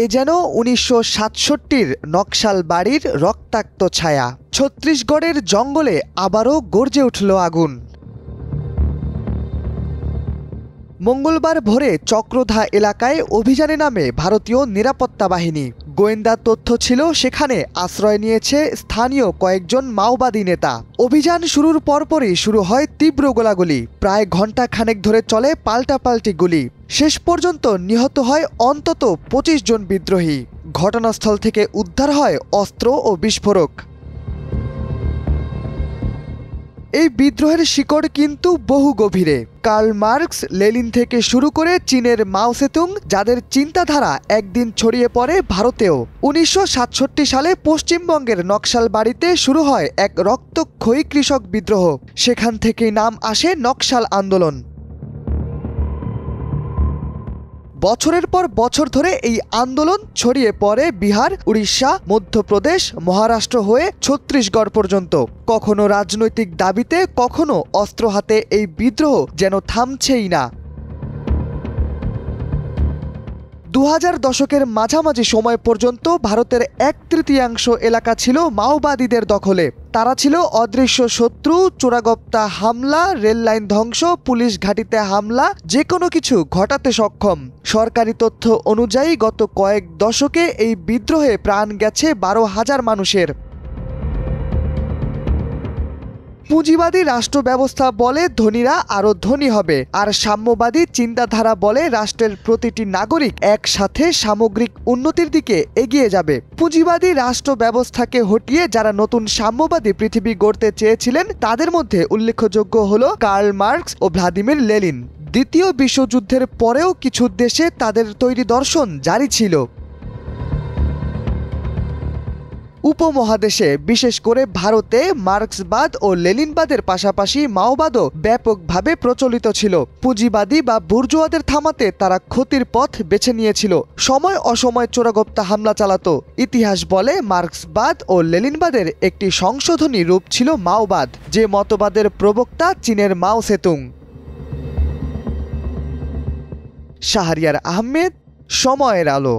এ যেন ১৯৬৭-র নকশাল বাড়ির রক্তাক্ত ছায়া। ছত্তিশগড়ের জঙ্গলে আবারও গর্জে উঠল আগুন। মঙ্গলবার ভোরে চক্রধা এলাকায় অভিযানে নামে ভারতীয় নিরাপত্তা বাহিনী। গোয়েন্দা তথ্য ছিল সেখানে আশ্রয় নিয়েছে স্থানীয় কয়েকজন মাওবাদী নেতা। অভিযান শুরুর পরপরই শুরু হয় তীব্র গোলাগুলি। প্রায় ঘণ্টা খানেক ধরে চলে পাল্টাপাল্টি গুলি। শেষ পর্যন্ত নিহত হয় অন্তত ২৫ জন বিদ্রোহী। ঘটনাস্থল থেকে উদ্ধার হয় অস্ত্র ও বিস্ফোরক। এই বিদ্রোহের শিকড় কিন্তু বহু গভীরে। কার্ল মার্কস, লেনিন থেকে শুরু করে চীনের মাও সেতুং, যাদের চিন্তাধারা একদিন ছড়িয়ে পড়ে ভারতেও। ১৯৬৭ সালে পশ্চিমবঙ্গের নকশাল বাড়িতে শুরু হয় এক রক্তক্ষয়ী কৃষক বিদ্রোহ। সেখান থেকেই নাম আসে নকশাল আন্দোলন। বছরের পর বছর ধরে এই আন্দোলন ছড়িয়ে পড়ে বিহার, উড়িষ্যা, মধ্যপ্রদেশ, মহারাষ্ট্র হয়ে ছত্তিশগড় পর্যন্ত। কখনো রাজনৈতিক দাবিতে, কখনো অস্ত্র হাতে এই বিদ্রোহ যেন থামছেই না। ২০০০ দশকের মাঝামাঝি সময় পর্যন্ত ভারতের ১/৩ এলাকা ছিল মাওবাদীদের দখলে। তারা ছিল অদৃশ্য শত্রু। চোরাগোপ্তা হামলা, রেললাইন ধ্বংস, পুলিশ ঘাঁটিতে হামলা, যে কোনো কিছু ঘটাতে সক্ষম। সরকারি তথ্য অনুযায়ী গত কয়েক দশকে এই বিদ্রোহে প্রাণ গেছে ১২,০০০ মানুষের। পুঁজিবাদী রাষ্ট্র ব্যবস্থা বলে ধনীরা আরও ধনী হবে, আর সাম্যবাদী চিন্তাধারা বলে রাষ্ট্রের প্রতিটি নাগরিক একসাথে সামগ্রিক উন্নতির দিকে এগিয়ে যাবে। পুঁজিবাদী রাষ্ট্র ব্যবস্থাকে হটিয়ে যারা নতুন সাম্যবাদী পৃথিবী গড়তে চেয়েছিলেন, তাদের মধ্যে উল্লেখযোগ্য হল কার্ল মার্কস ও ভ্লাদিমির লেনিন। দ্বিতীয় বিশ্বযুদ্ধের পরেও কিছু দেশে তাদের তৈরি দর্শন জারি ছিল। উপমহাদেশে, বিশেষ করে ভারতে, মার্ক্সবাদ ও লেনিনবাদের পাশাপাশি মাওবাদও ব্যাপকভাবে প্রচলিত ছিল। পুঁজিবাদী বা বুর্জোয়াদের থামাতে তারা ক্ষতির পথ বেছে নিয়েছিল। সময় অসময় চোরাগোপ্তা হামলা চালাতো। ইতিহাস বলে মার্ক্সবাদ ও লেনিনবাদের একটি সংশোধনী রূপ ছিল মাওবাদ, যে মতবাদের প্রবক্তা চীনের মাও সেতুং। শাহরিয়ার আহমেদ, সময়ের আলো।